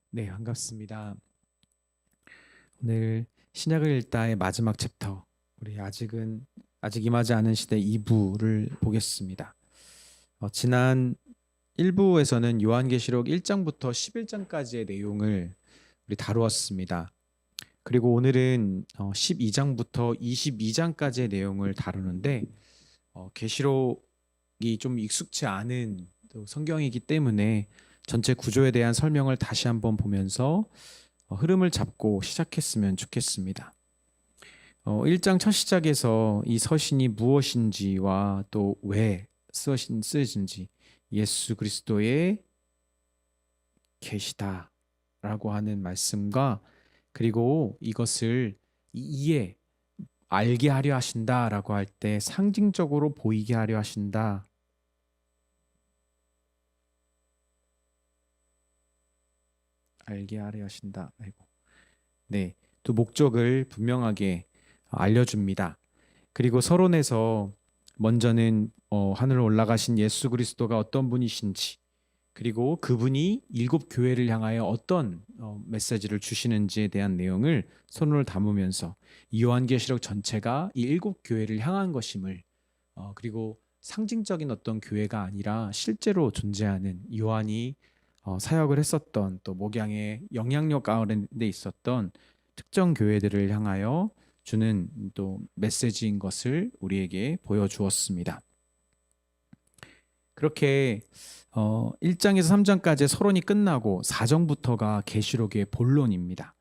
네, 반갑습니다. 오늘 신약을 읽다의 마지막 챕터, 우리 아직 임하지 않은 시대 2부를 보겠습니다. 지난 1부에서는 요한계시록 1장부터 11장까지의 내용을 우리 다루었습니다. 그리고 오늘은 12장부터 22장까지의 내용을 다루는데 계시록이 좀 익숙치 않은 또 성경이기 때문에 전체 구조에 대한 설명을 다시 한번 보면서 흐름을 잡고 시작했으면 좋겠습니다. 1장 첫 시작에서 이 서신이 무엇인지와 또 왜 쓰여진지 예수 그리스도의 계시다라고 하는 말씀과 그리고 이것을 알게 하려 하신다라고 할 때 상징적으로 보이게 하려 하신다. 알게 하려 하신다. 네, 두 목적을 분명하게 알려줍니다. 그리고 서론에서 먼저는 하늘로 올라가신 예수 그리스도가 어떤 분이신지, 그리고 그분이 일곱 교회를 향하여 어떤 메시지를 주시는지에 대한 내용을 서론을 담으면서 이 요한계시록 전체가 이 일곱 교회를 향한 것임을, 그리고 상징적인 어떤 교회가 아니라 실제로 존재하는 요한이 사역을 했었던 또 목양의 영향력 가운데 있었던 특정 교회들을 향하여 주는 또 메시지인 것을 우리에게 보여주었습니다. 그렇게 1장에서 3장까지의 서론이 끝나고 4장부터가 계시록의 본론입니다.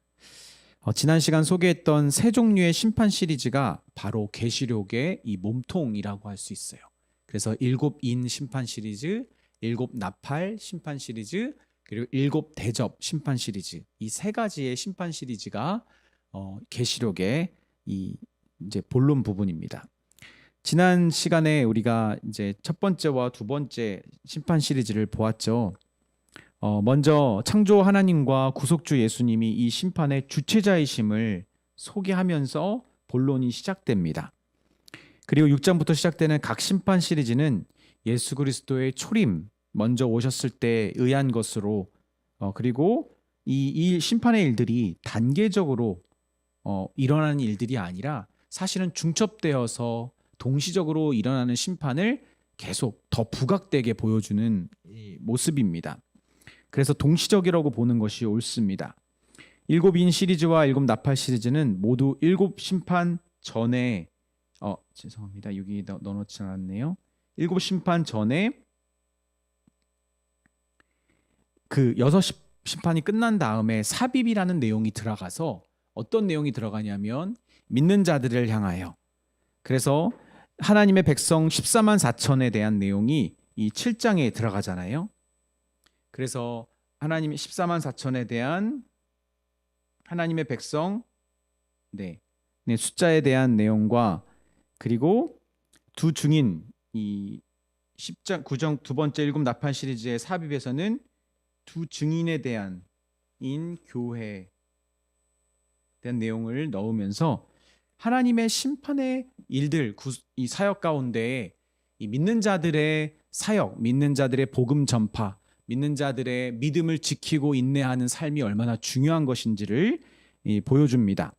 지난 시간 소개했던 세 종류의 심판 시리즈가 바로 계시록의 이 몸통이라고 할 수 있어요. 그래서 일곱 인 심판 시리즈, 일곱 나팔 심판 시리즈, 그리고 일곱 대접 심판 시리즈, 이 세 가지의 심판 시리즈가 계시록의 이제 본론 부분입니다. 지난 시간에 우리가 이제 첫 번째와 두 번째 심판 시리즈를 보았죠. 먼저 창조 하나님과 구속주 예수님이 이 심판의 주체자이심을 소개하면서 본론이 시작됩니다. 그리고 6장부터 시작되는 각 심판 시리즈는 예수 그리스도의 초림, 먼저 오셨을 때 의한 것으로, 그리고 이 심판의 일들이 단계적으로 일어나는 일들이 아니라 사실은 중첩되어서 동시적으로 일어나는 심판을 계속 더 부각되게 보여주는 모습입니다. 그래서 동시적이라고 보는 것이 옳습니다. 일곱 인 시리즈와 일곱 나팔 시리즈는 모두 일곱 심판 전에 죄송합니다. 여기 넣어놓지 않았네요. 일곱 심판 전에 그 여섯 심판이 끝난 다음에 삽입이라는 내용이 들어가서 어떤 내용이 들어가냐면 믿는 자들을 향하여, 그래서 하나님의 백성 14만 4천에 대한 내용이 이 7장에 들어가잖아요. 그래서 하나님의 14만 4천에 대한 하나님의 백성 숫자에 대한 내용과 그리고 두 증인 이 10장 9장 두 번째 일곱 나팔 시리즈의 삽입에서는 두 증인에 대한 교회에 대한 내용을 넣으면서 하나님의 심판의 일들, 이 사역 가운데 이 믿는 자들의 사역, 믿는 자들의 복음 전파, 믿는 자들의 믿음을 지키고 인내하는 삶이 얼마나 중요한 것인지를 보여줍니다.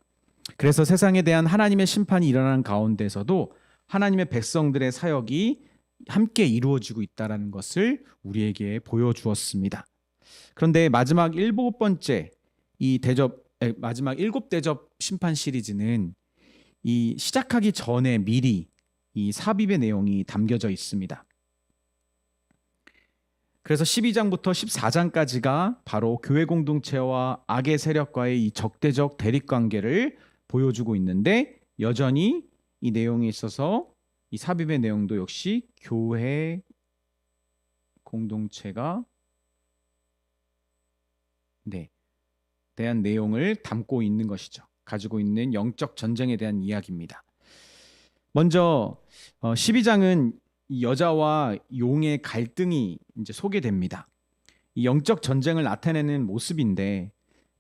그래서 세상에 대한 하나님의 심판이 일어나는 가운데서도 하나님의 백성들의 사역이 함께 이루어지고 있다는 것을 우리에게 보여주었습니다. 그런데 마지막 마지막 일곱 대접 심판 시리즈는 이 시작하기 전에 미리 이 삽입의 내용이 담겨져 있습니다. 그래서 12장부터 14장까지가 바로 교회 공동체와 악의 세력과의 이 적대적 대립 관계를 보여주고 있는데, 여전히 이 내용에 있어서 이 삽입의 내용도 역시 교회 공동체가 대한 내용을 담고 있는 것이죠. 가지고 있는 영적 전쟁에 대한 이야기입니다. 먼저 12장은 이 여자와 용의 갈등이 이제 소개됩니다. 이 영적 전쟁을 나타내는 모습인데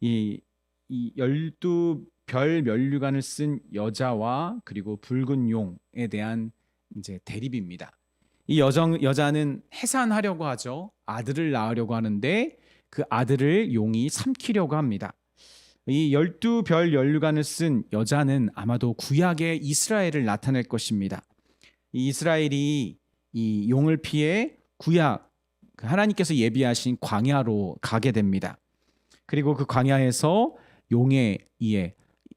이 12별 면류관을 쓴 여자와 그리고 붉은 용에 대한 이제 대립입니다. 이 여자는 해산하려고 하죠. 아들을 낳으려고 하는데 그 아들을 용이 삼키려고 합니다. 이 12별 연류관을 쓴 여자는 아마도 구약의 이스라엘을 나타낼 것입니다. 이 이스라엘이 이 용을 피해 구약 하나님께서 예비하신 광야로 가게 됩니다. 그리고 그 광야에서 용에 의해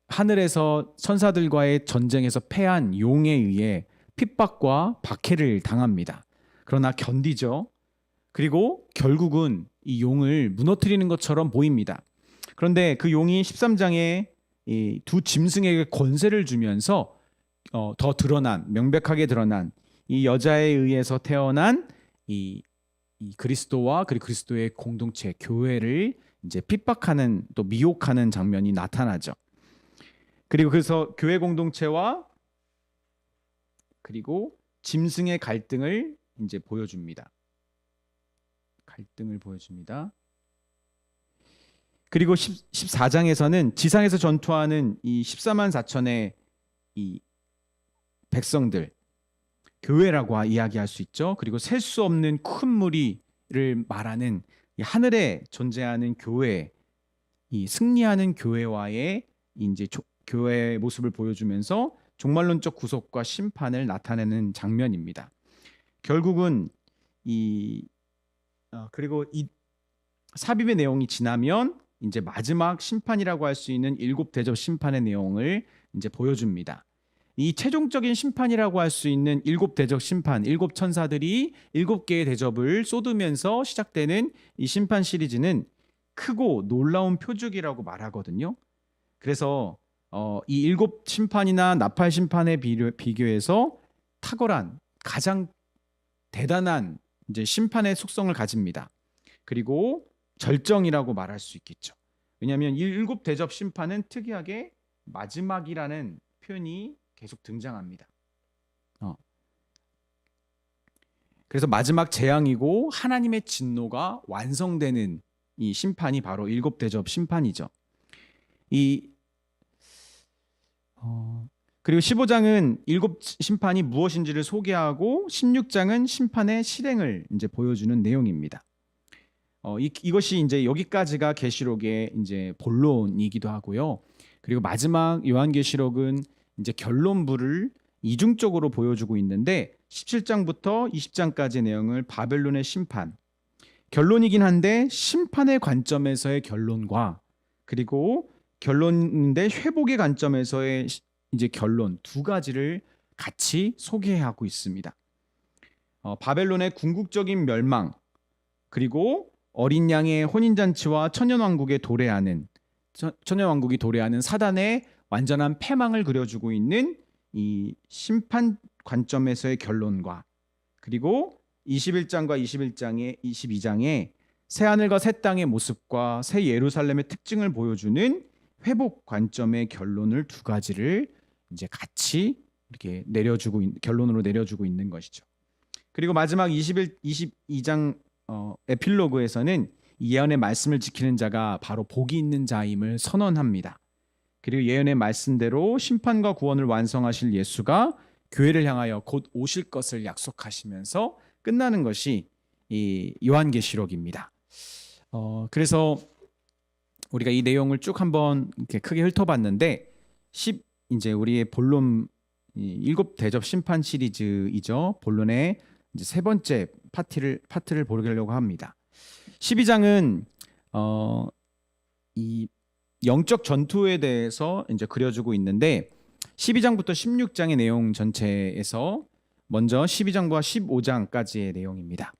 하늘에서 천사들과의 전쟁에서 패한 용에 의해 핍박과 박해를 당합니다. 그러나 견디죠. 그리고 결국은 이 용을 무너뜨리는 것처럼 보입니다. 그런데 그 용이 13장에 이 두 짐승에게 권세를 주면서 더 명백하게 드러난 이 여자에 의해서 태어난 이 그리스도와 그리고 그리스도의 공동체 교회를 이제 핍박하는 또 미혹하는 장면이 나타나죠. 그래서 교회 공동체와 그리고 짐승의 갈등을 이제 보여줍니다. 그리고 14장에서는 지상에서 전투하는 이 14만 4천의 이 백성들, 교회라고 이야기할 수 있죠. 그리고 셀 수 없는 큰 무리를 말하는 이 하늘에 존재하는 교회, 이 승리하는 교회와의 이제 교회의 모습을 보여주면서 종말론적 구속과 심판을 나타내는 장면입니다. 결국은 그리고 이 삽입의 내용이 지나면 이제 마지막 심판이라고 할 수 있는 7 대접 심판의 내용을 이제 보여줍니다. 이 최종적인 심판이라고 할 수 있는 7 대접 심판, 7 천사들이 7개의 대접을 쏟으면서 시작되는 이 심판 시리즈는 크고 놀라운 표적이라고 말하거든요. 그래서 이 7 심판이나 나팔 심판에 비교해서 탁월한 가장 대단한 이제 심판의 속성을 가집니다. 그리고 절정이라고 말할 수 있겠죠. 왜냐하면 이 7 대접 심판은 특이하게 마지막이라는 표현이 계속 등장합니다. 그래서 마지막 재앙이고 하나님의 진노가 완성되는 이 심판이 바로 7 대접 심판이죠. 그리고 15장은 7 심판이 무엇인지를 소개하고 16장은 심판의 실행을 이제 보여주는 내용입니다. 이것이 이제 여기까지가 계시록의 이제 본론이기도 하고요. 그리고 마지막 요한계시록은 이제 결론부를 이중적으로 보여주고 있는데 17장부터 20장까지의 내용을 바벨론의 심판, 결론이긴 한데 심판의 관점에서의 결론과 그리고 결론인데 회복의 관점에서의 이제 결론 두 가지를 같이 소개하고 있습니다. 바벨론의 궁극적인 멸망, 그리고 어린 양의 혼인잔치와 천년왕국이 도래하는 사단의 완전한 패망을 그려주고 있는 이 심판 관점에서의 결론과 그리고 21장과 22장의 새하늘과 새 땅의 모습과 새 예루살렘의 특징을 보여주는 회복 관점의 결론을 두 가지를 이제 같이 이렇게 결론으로 내려주고 있는 것이죠. 그리고 마지막 22장 에필로그에서는 이 예언의 말씀을 지키는 자가 바로 복이 있는 자임을 선언합니다. 그리고 예언의 말씀대로 심판과 구원을 완성하실 예수가 교회를 향하여 곧 오실 것을 약속하시면서 끝나는 것이 이 요한계시록입니다. 그래서 우리가 이 내용을 쭉 한번 이렇게 크게 훑어봤는데 이제 우리의 본론 7 대접 심판 시리즈이죠. 본론의 이제 세 번째 파트를 보려고 합니다. 12장은 이 영적 전투에 대해서 이제 그려주고 있는데 12장부터 16장의 내용 전체에서 먼저 12장과 15장까지의 내용입니다.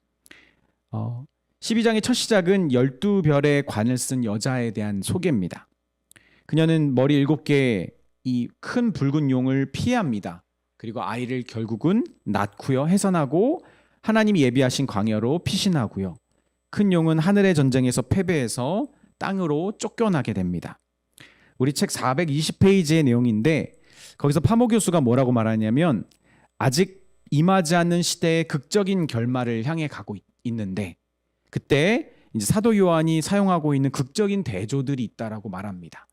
12장의 첫 시작은 12별의 관을 쓴 여자에 대한 소개입니다. 그녀는 머리 7개의 이 큰 붉은 용을 피합니다. 그리고 아이를 결국은 낳고요, 해산하고 하나님이 예비하신 광야로 피신하고요. 큰 용은 하늘의 전쟁에서 패배해서 땅으로 쫓겨나게 됩니다. 우리 책 420페이지의 내용인데 거기서 파모 교수가 뭐라고 말하냐면 아직 임하지 않는 시대의 극적인 결말을 향해 가고 있는데 그때 이제 사도 요한이 사용하고 있는 극적인 대조들이 있다라고 말합니다.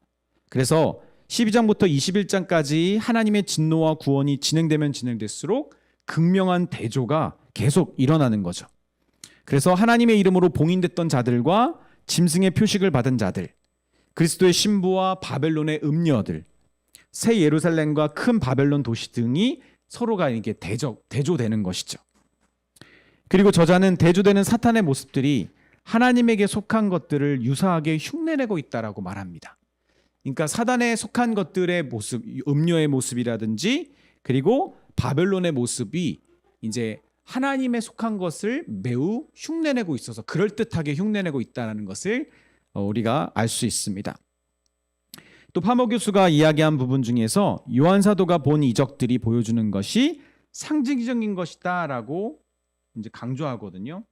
그래서 12장부터 21장까지 하나님의 진노와 구원이 진행되면 진행될수록 극명한 대조가 계속 일어나는 거죠. 그래서 하나님의 이름으로 봉인됐던 자들과 짐승의 표식을 받은 자들, 그리스도의 신부와 바벨론의 음녀들, 새 예루살렘과 큰 바벨론 도시 등이 서로가 이게 대조되는 것이죠. 그리고 저자는 대조되는 사탄의 모습들이 하나님에게 속한 것들을 유사하게 흉내내고 있다라고 말합니다. 그러니까 사단에 속한 것들의 모습, 음녀의 모습이라든지 그리고 바벨론의 모습이 이제 하나님에 속한 것을 매우 흉내내고 있어서 그럴듯하게 흉내내고 있다는 것을 우리가 알 수 있습니다. 또 파모 교수가 이야기한 부분 중에서 요한 사도가 본 이적들이 보여주는 것이 상징적인 것이다라고 이제 강조하거든요.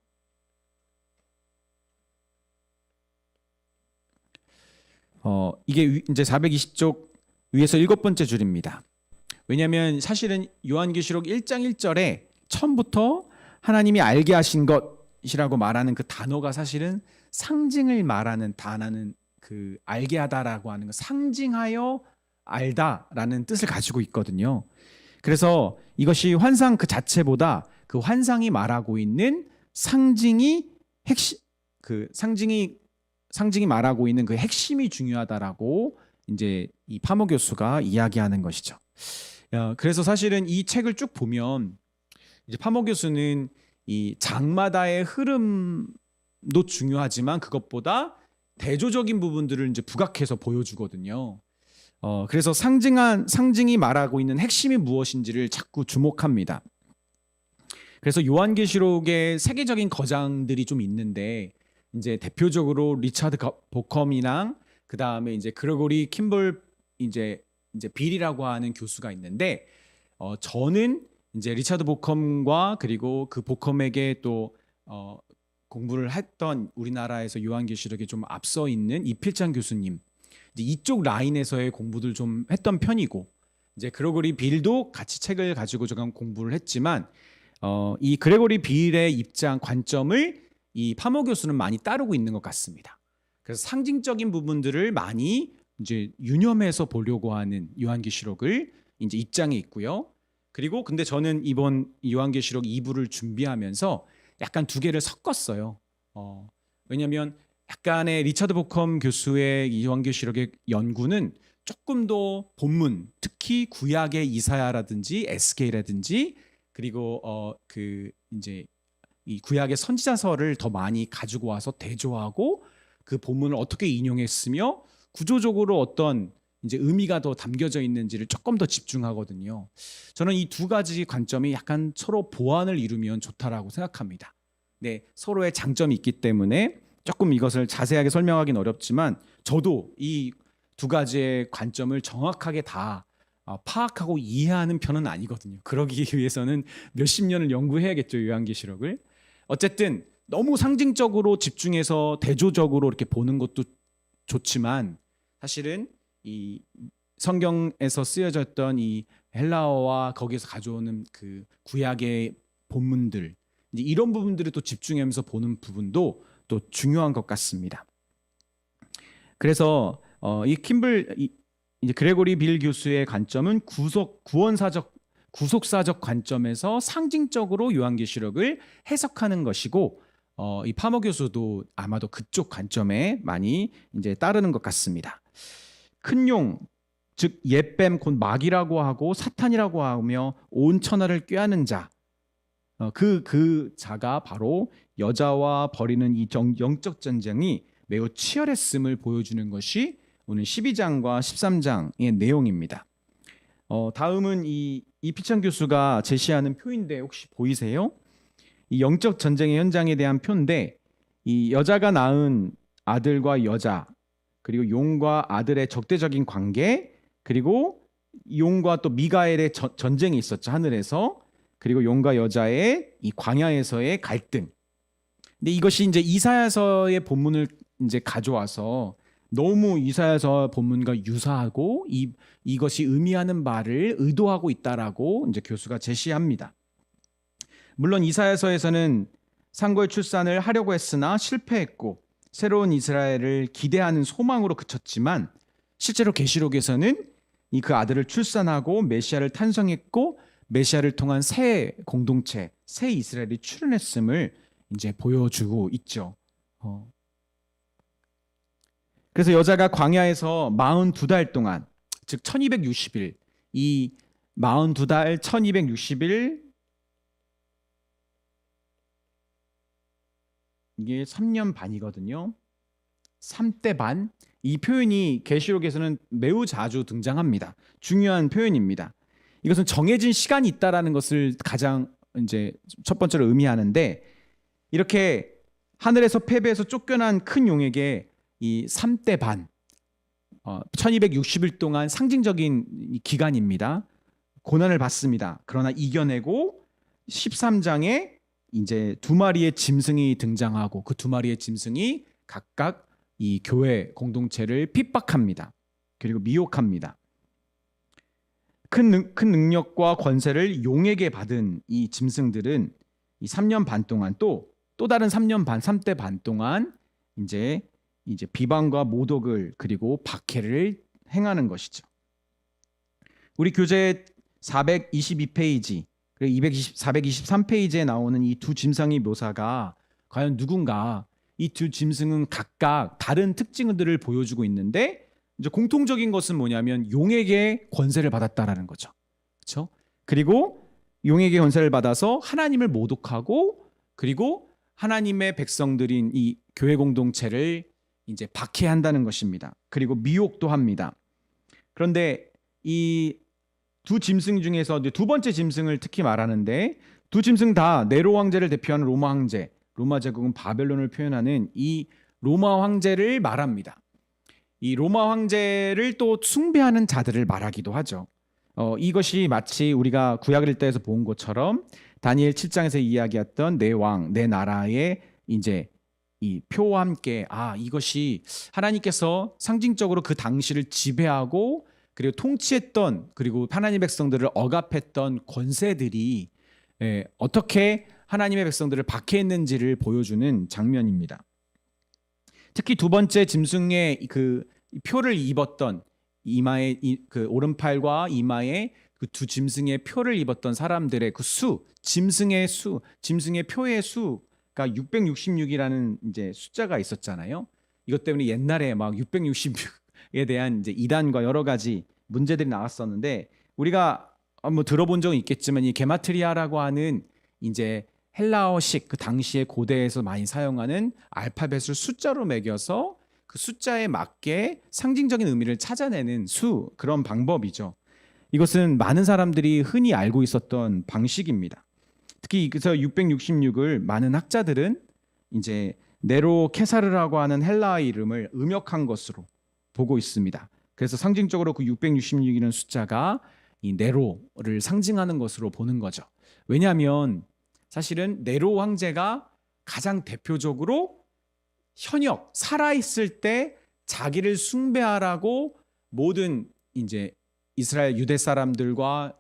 이게 이제 420쪽 위에서 7번째 줄입니다. 왜냐하면 사실은 요한계시록 1장 1절에 처음부터 하나님이 알게 하신 것이라고 말하는 그 단어가 사실은 상징을 말하는 단어는 그 알게 하다라고 하는 거, 상징하여 알다라는 뜻을 가지고 있거든요. 그래서 이것이 환상 그 자체보다 그 환상이 말하고 있는 상징이 상징이 말하고 있는 그 핵심이 중요하다라고 이제 이 파모 교수가 이야기하는 것이죠. 그래서 사실은 이 책을 쭉 보면 이제 파모 교수는 이 장마다의 흐름도 중요하지만 그것보다 대조적인 부분들을 이제 부각해서 보여주거든요. 그래서 상징이 말하고 있는 핵심이 무엇인지를 자꾸 주목합니다. 그래서 요한계시록의 세계적인 거장들이 좀 있는데 이제 대표적으로 리차드 보컴이랑 그 다음에 이제 그레고리 킴볼 이제 빌이라고 하는 교수가 있는데 저는 이제 리차드 보컴과 그리고 그 보컴에게 또 공부를 했던 우리나라에서 요한계시록에 좀 앞서 있는 이필장 교수님 이제 이쪽 라인에서의 공부들 좀 했던 편이고 이제 그레고리 빌도 같이 책을 가지고 제가 공부를 했지만 이 그레고리 빌의 입장 관점을 이 파모 교수는 많이 따르고 있는 것 같습니다. 그래서 상징적인 부분들을 많이 이제 유념해서 보려고 하는 요한계시록을 이제 입장에 있고요. 그리고 근데 저는 이번 요한계시록 2부를 준비하면서 약간 두 개를 섞었어요. 왜냐하면 약간의 리차드 보컴 교수의 이 요한계시록의 연구는 조금 더 본문, 특히 구약의 이사야라든지 에스겔이라든지 그리고 그 이제 이 구약의 선지자서를 더 많이 가지고 와서 대조하고 그 본문을 어떻게 인용했으며 구조적으로 어떤 이제 의미가 더 담겨져 있는지를 조금 더 집중하거든요. 저는 이 두 가지 관점이 약간 서로 보완을 이루면 좋다라고 생각합니다. 네, 서로의 장점이 있기 때문에 조금 이것을 자세하게 설명하기는 어렵지만 저도 이 두 가지의 관점을 정확하게 다 파악하고 이해하는 편은 아니거든요. 그러기 위해서는 몇십 년을 연구해야겠죠, 요한계시록을. 어쨌든 너무 상징적으로 집중해서 대조적으로 이렇게 보는 것도 좋지만 사실은 이 성경에서 쓰여졌던 이 헬라어와 거기에서 가져오는 그 구약의 본문들 이제 이런 부분들을 또 집중하면서 보는 부분도 또 중요한 것 같습니다. 그래서 이 이제 그레고리 빌 교수의 관점은 구속사적 관점에서 상징적으로 요한계시록을 해석하는 것이고 이 파모 교수도 아마도 그쪽 관점에 많이 이제 따르는 것 같습니다. 큰 용, 즉 옛뱀 곧 마귀라고 하고 사탄이라고 하며 온 천하를 꾀하는 자, 그 자가 바로 여자와 벌이는 이 영적 전쟁이 매우 치열했음을 보여주는 것이 오늘 12장과 13장의 내용입니다. 다음은 이 이필창 교수가 제시하는 표인데 혹시 보이세요? 이 영적 전쟁의 현장에 대한 표인데 이 여자가 낳은 아들과 여자 그리고 용과 아들의 적대적인 관계 그리고 용과 또 미가엘의 전쟁이 있었죠, 하늘에서. 그리고 용과 여자의 이 광야에서의 갈등. 근데 이것이 이제 이사야서의 본문을 이제 가져와서 너무 이사야서 본문과 유사하고 이것이 의미하는 바를 의도하고 있다라고 이제 교수가 제시합니다. 물론 이사야서에서는 상고의 출산을 하려고 했으나 실패했고 새로운 이스라엘을 기대하는 소망으로 그쳤지만 실제로 계시록에서는 그 아들을 출산하고 메시아를 탄생했고 메시아를 통한 새 공동체, 새 이스라엘이 출현했음을 이제 보여주고 있죠. 그래서 여자가 광야에서 42달 동안, 즉 1260일, 이 42달 1260일, 이게 3년 반이거든요. 3대 반. 이 표현이 계시록에서는 매우 자주 등장합니다. 중요한 표현입니다. 이것은 정해진 시간이 있다라는 것을 가장 이제 첫 번째로 의미하는데, 이렇게 하늘에서 패배해서 쫓겨난 큰 용에게 이 3대 반, 1260일 동안 상징적인 기간입니다. 고난을 받습니다. 그러나 이겨내고 13장에 이제 두 마리의 짐승이 등장하고 그 두 마리의 짐승이 각각 이 교회 공동체를 핍박합니다. 그리고 미혹합니다. 큰 능력과 권세를 용에게 받은 이 짐승들은 이 3년 반 동안 또 다른 3년 반, 3대 반 동안 이제 비방과 모독을 그리고 박해를 행하는 것이죠. 우리 교재 422페이지 그리고 423페이지에 나오는 이 두 짐승의 묘사가 과연 누군가, 이 두 짐승은 각각 다른 특징들을 보여주고 있는데, 이제 공통적인 것은 뭐냐면 용에게 권세를 받았다라는 거죠. 그렇죠? 그리고 용에게 권세를 받아서 하나님을 모독하고, 그리고 하나님의 백성들인 이 교회 공동체를 이제 박해한다는 것입니다. 그리고 미혹도 합니다. 그런데 이 두 짐승 중에서 두 번째 짐승을 특히 말하는데, 두 짐승 다 네로 황제를 대표하는 로마 황제, 로마 제국은 바벨론을 표현하는 이 로마 황제를 말합니다. 이 로마 황제를 또 숭배하는 자들을 말하기도 하죠. 이것이 마치 우리가 구약 일대에서 본 것처럼 다니엘 7장에서 이야기했던 내 왕, 내 나라의 이제 이 표와 함께, 이것이 하나님께서 상징적으로 그 당시를 지배하고 그리고 통치했던, 그리고 하나님의 백성들을 억압했던 권세들이 어떻게 하나님의 백성들을 박해했는지를 보여주는 장면입니다. 특히 두 번째 짐승의 그 표를 입었던 이마에 그 오른팔과 이마에 그 두 짐승의 표를 입었던 사람들의 그 짐승의 표의 수가 666이라는 이제 숫자가 있었잖아요. 이것 때문에 옛날에 막 666에 대한 이제 이단과 여러 가지 문제들이 나왔었는데, 우리가 뭐 들어본 적은 있겠지만 이 게마트리아라고 하는 이제 헬라어식, 그 당시에 고대에서 많이 사용하는 알파벳을 숫자로 매겨서 그 숫자에 맞게 상징적인 의미를 찾아내는 그런 방법이죠. 이것은 많은 사람들이 흔히 알고 있었던 방식입니다. 특히 그래서 666을 많은 학자들은 이제 네로 케사르라고 하는 헬라의 이름을 음역한 것으로 보고 있습니다. 그래서 상징적으로 그 666이라는 숫자가 이 네로를 상징하는 것으로 보는 거죠. 왜냐하면 사실은 네로 황제가 가장 대표적으로 현역 살아있을 때 자기를 숭배하라고 모든 이제 이스라엘 유대 사람들과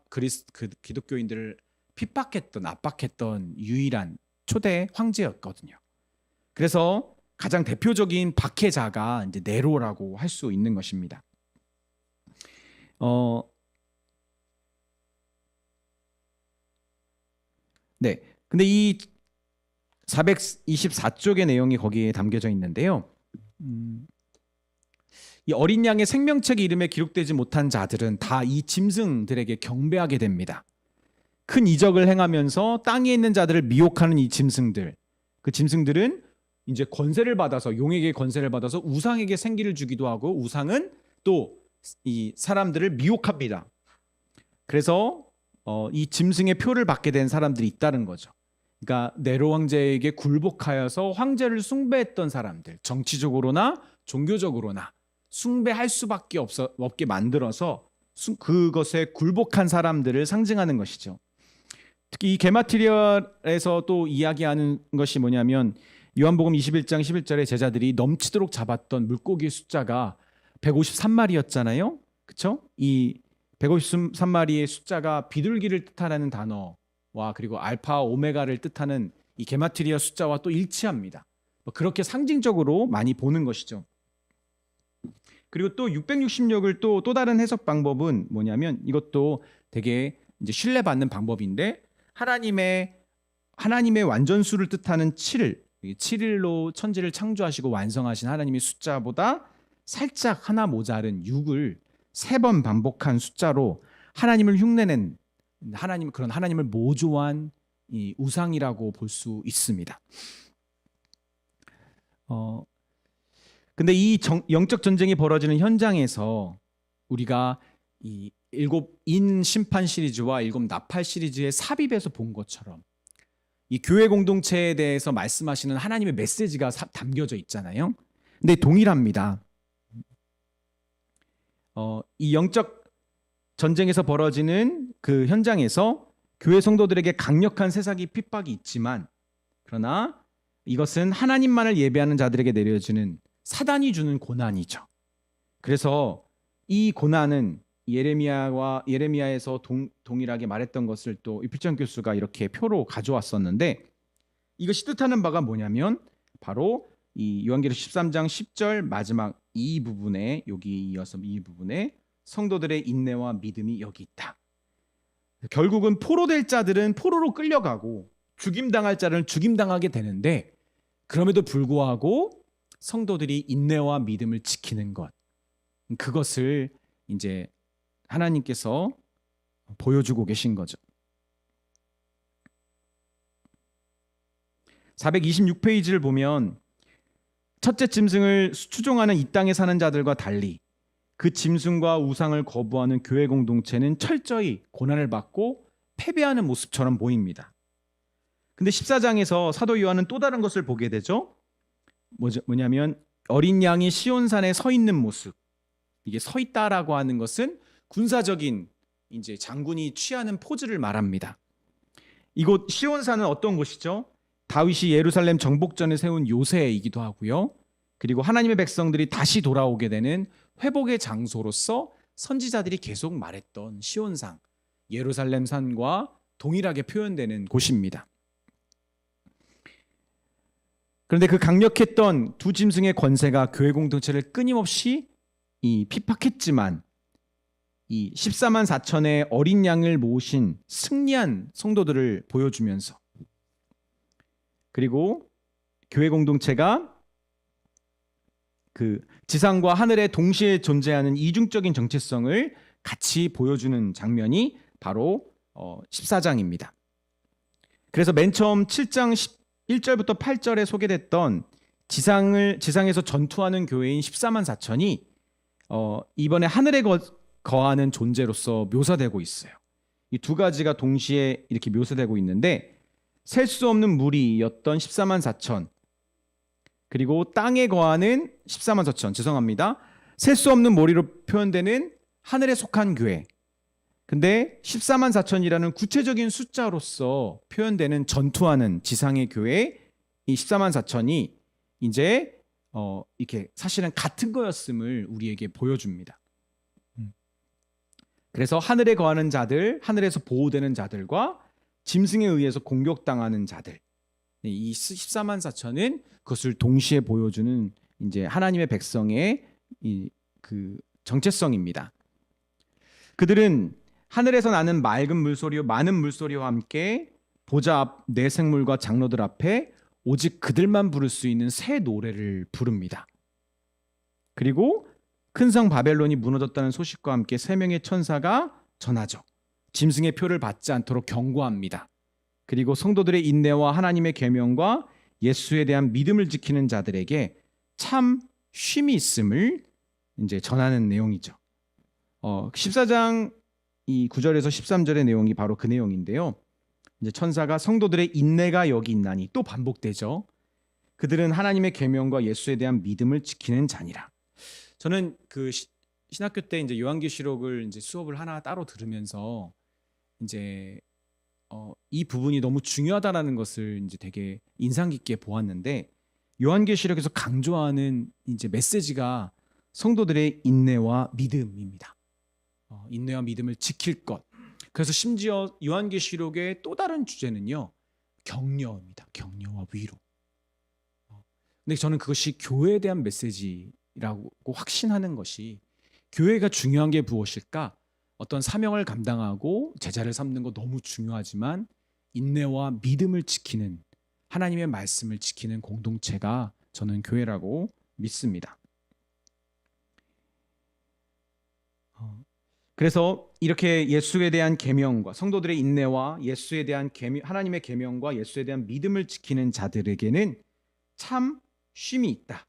기독교인들을 핍박했던, 압박했던 유일한 초대 황제였거든요. 그래서 가장 대표적인 박해자가 이제 네로라고 할 수 있는 것입니다. 네. 근데 이 424쪽의 내용이 거기에 담겨져 있는데요. 이 어린 양의 생명책 이름에 기록되지 못한 자들은 다 이 짐승들에게 경배하게 됩니다. 큰 이적을 행하면서 땅에 있는 자들을 미혹하는 이 짐승들. 그 짐승들은 이제 권세를 받아서, 용에게 권세를 받아서 우상에게 생기를 주기도 하고, 우상은 또 이 사람들을 미혹합니다. 그래서 이 짐승의 표를 받게 된 사람들이 있다는 거죠. 그러니까 네로 황제에게 굴복하여서 황제를 숭배했던 사람들, 정치적으로나 종교적으로나 숭배할 수밖에 없게 만들어서 그것에 굴복한 사람들을 상징하는 것이죠. 특히 이 게마트리아에서 또 이야기하는 것이 뭐냐면, 요한복음 21장 11절에 제자들이 넘치도록 잡았던 물고기의 숫자가 153마리였잖아요. 그렇죠? 이 153마리의 숫자가 비둘기를 뜻하는 단어와 그리고 알파 오메가를 뜻하는 이 게마트리아 숫자와 또 일치합니다. 그렇게 상징적으로 많이 보는 것이죠. 그리고 또 666을 또 다른 해석 방법은 뭐냐면, 이것도 되게 이제 신뢰받는 방법인데, 하나님의 완전수를 뜻하는 7일, 7일로 천지를 창조하시고 완성하신 하나님의 숫자보다 살짝 하나 모자른 6을 3번 반복한 숫자로 하나님을 흉내낸 그런 하나님을 모조한 이 우상이라고 볼 수 있습니다. 근데 이 영적 전쟁이 벌어지는 현장에서 우리가 이 7인 심판 시리즈와 7 나팔 시리즈의 삽입에서 본 것처럼 이 교회 공동체에 대해서 말씀하시는 하나님의 메시지가 담겨져 있잖아요. 근데 동일합니다. 이 영적 전쟁에서 벌어지는 그 현장에서 교회 성도들에게 강력한 세상의 핍박이 있지만, 그러나 이것은 하나님만을 예배하는 자들에게 내려지는 사단이 주는 고난이죠. 그래서 이 고난은 예레미야에서 동일하게 말했던 것을 또 이필정 교수가 이렇게 표로 가져왔었는데, 이것이 뜻하는 바가 뭐냐면 바로 이 요한계시록 13장 10절 마지막 이 부분에, 여기 이어서 이 부분에 성도들의 인내와 믿음이 여기 있다. 결국은 포로될 자들은 포로로 끌려가고 죽임당할 자들은 죽임당하게 되는데, 그럼에도 불구하고 성도들이 인내와 믿음을 지키는 것, 그것을 이제 하나님께서 보여주고 계신 거죠. 426페이지를 보면 첫째 짐승을 추종하는 이 땅에 사는 자들과 달리 그 짐승과 우상을 거부하는 교회 공동체는 철저히 고난을 받고 패배하는 모습처럼 보입니다. 근데 14장에서 사도 요한은 또 다른 것을 보게 되죠. 뭐냐면 어린 양이 시온산에 서 있는 모습. 이게 서 있다라고 하는 것은 군사적인 이제 장군이 취하는 포즈를 말합니다. 이곳 시온산은 어떤 곳이죠? 다윗이 예루살렘 정복전에 세운 요새이기도 하고요. 그리고 하나님의 백성들이 다시 돌아오게 되는 회복의 장소로서 선지자들이 계속 말했던 시온산, 예루살렘 산과 동일하게 표현되는 곳입니다. 그런데 그 강력했던 두 짐승의 권세가 교회 공동체를 끊임없이 핍박했지만, 이 14만 4천의 어린 양을 모으신 승리한 성도들을 보여주면서, 그리고 교회 공동체가 그 지상과 하늘에 동시에 존재하는 이중적인 정체성을 같이 보여주는 장면이 바로 14장입니다. 그래서 맨 처음 7장 1절부터 8절에 소개됐던 지상에서 전투하는 교회인 14만 4천이 이번에 하늘에 거하는 존재로서 묘사되고 있어요. 이 두 가지가 동시에 이렇게 묘사되고 있는데, 셀 수 없는 무리였던 14만 4천, 그리고 땅에 거하는 14만 4천, 죄송합니다. 셀 수 없는 무리로 표현되는 하늘에 속한 교회. 근데 14만 4천이라는 구체적인 숫자로서 표현되는 전투하는 지상의 교회, 이 14만 4천이 이제 이렇게 사실은 같은 거였음을 우리에게 보여줍니다. 그래서 하늘에 거하는 자들, 하늘에서 보호되는 자들과 짐승에 의해서 공격당하는 자들, 이 14만 4천은 그것을 동시에 보여주는 이제 하나님의 백성의 그 정체성입니다. 그들은 하늘에서 나는 맑은 물소리와 많은 물소리와 함께 보좌 앞 네 생물과 장로들 앞에 오직 그들만 부를 수 있는 새 노래를 부릅니다. 그리고 큰 성 바벨론이 무너졌다는 소식과 함께 3명의 천사가 전하죠. 짐승의 표를 받지 않도록 경고합니다. 그리고 성도들의 인내와 하나님의 계명과 예수에 대한 믿음을 지키는 자들에게 참 쉼이 있음을 이제 전하는 내용이죠. 14장 이 9절에서 13절의 내용이 바로 그 내용인데요. 이제 천사가 성도들의 인내가 여기 있나니, 또 반복되죠. 그들은 하나님의 계명과 예수에 대한 믿음을 지키는 자니라. 저는 그 신학교 때 이제 요한계시록을 이제 수업을 하나 따로 들으면서 이제 이 부분이 너무 중요하다라는 것을 이제 되게 인상 깊게 보았는데, 요한계시록에서 강조하는 이제 메시지가 성도들의 인내와 믿음입니다. 인내와 믿음을 지킬 것. 그래서 심지어 요한계시록의 또 다른 주제는요, 격려입니다. 격려와 위로. 근데 저는 그것이 교회에 대한 메시지라고 확신하는 것이, 교회가 중요한 게 무엇일까? 어떤 사명을 감당하고 제자를 삼는 거 너무 중요하지만 인내와 믿음을 지키는, 하나님의 말씀을 지키는 공동체가 저는 교회라고 믿습니다. 그래서 이렇게 예수에 대한 계명과 성도들의 인내와 예수에 대한 하나님의 계명과 예수에 대한 믿음을 지키는 자들에게는 참 쉼이 있다.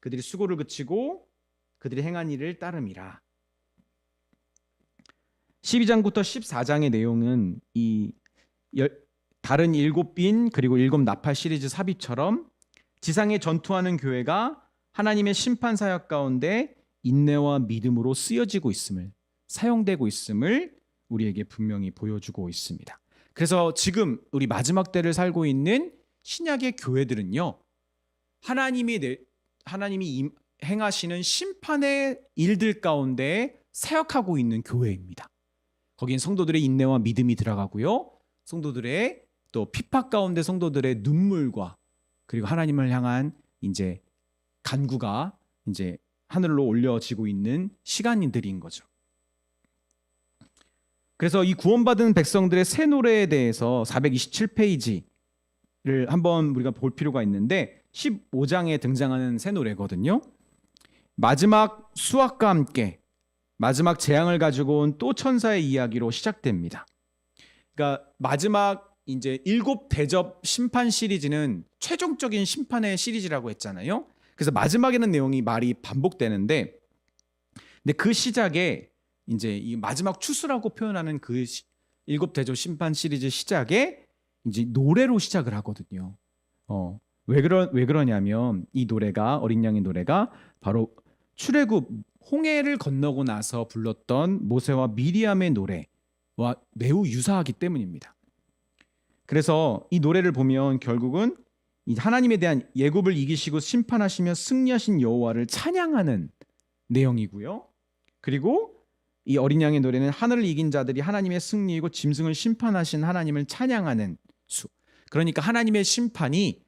그들이 수고를 그치고 그들이 행한 일을 따름이라. 12장부터 14장의 내용은 다른 7빈 그리고 7 나팔 시리즈 삽입처럼 지상에 전투하는 교회가 하나님의 심판 사역 가운데 인내와 믿음으로 쓰여지고 있음을, 사용되고 있음을 우리에게 분명히 보여주고 있습니다. 그래서 지금 우리 마지막 때를 살고 있는 신약의 교회들은요, 하나님이 행하시는 심판의 일들 가운데 사역하고 있는 교회입니다. 거긴 성도들의 인내와 믿음이 들어가고요, 성도들의 또 핍박 가운데 성도들의 눈물과 그리고 하나님을 향한 이제 간구가 이제 하늘로 올려지고 있는 시간들인 거죠. 그래서 이 구원받은 백성들의 새 노래에 대해서 427페이지를 한번 우리가 볼 필요가 있는데 15장에 등장하는 새 노래거든요. 마지막 수확과 함께 마지막 재앙을 가지고 온 또 천사의 이야기로 시작됩니다. 그러니까 마지막 이제 7 대접 심판 시리즈는 최종적인 심판의 시리즈라고 했잖아요. 그래서 마지막에는 내용이 말이 반복되는데, 근데 그 시작에 이제 이 마지막 추수라고 표현하는 그 7 대접 심판 시리즈 시작에 이제 노래로 시작을 하거든요. 왜 그러냐면 이 노래가, 어린 양의 노래가 바로 출애굽 홍해를 건너고 나서 불렀던 모세와 미리암의 노래와 매우 유사하기 때문입니다. 그래서 이 노래를 보면 결국은 이 하나님에 대한 애굽을 이기시고 심판하시며 승리하신 여호와를 찬양하는 내용이고요. 그리고 이 어린 양의 노래는 하늘을 이긴 자들이 하나님의 승리이고 짐승을 심판하신 하나님을 찬양하는 수. 그러니까 하나님의 심판이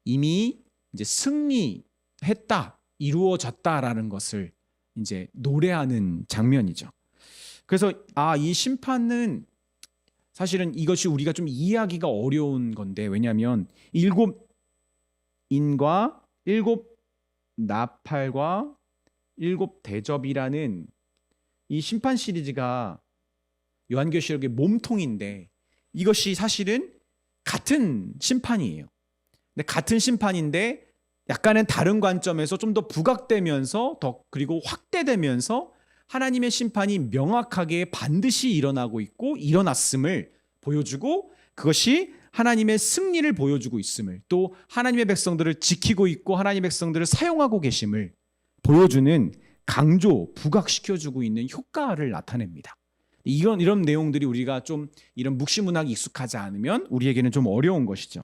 이미 이제 승리했다, 이루어졌다라는 것을 이제 노래하는 장면이죠. 그래서 이 심판은 사실은 이것이 우리가 좀 이해하기가 어려운 건데, 왜냐하면 7인과 7 나팔과 7 대접이라는 이 심판 시리즈가 요한계시록의 몸통인데, 이것이 사실은 같은 심판이에요. 근데 같은 심판인데 약간은 다른 관점에서 좀 더 부각되면서 그리고 확대되면서 하나님의 심판이 명확하게 반드시 일어나고 있고 일어났음을 보여주고, 그것이 하나님의 승리를 보여주고 있음을, 또 하나님의 백성들을 지키고 있고 하나님의 백성들을 사용하고 계심을 보여주는, 강조, 부각시켜주고 있는 효과를 나타냅니다. 이런 내용들이 우리가 좀 이런 묵시문학이 익숙하지 않으면 우리에게는 좀 어려운 것이죠.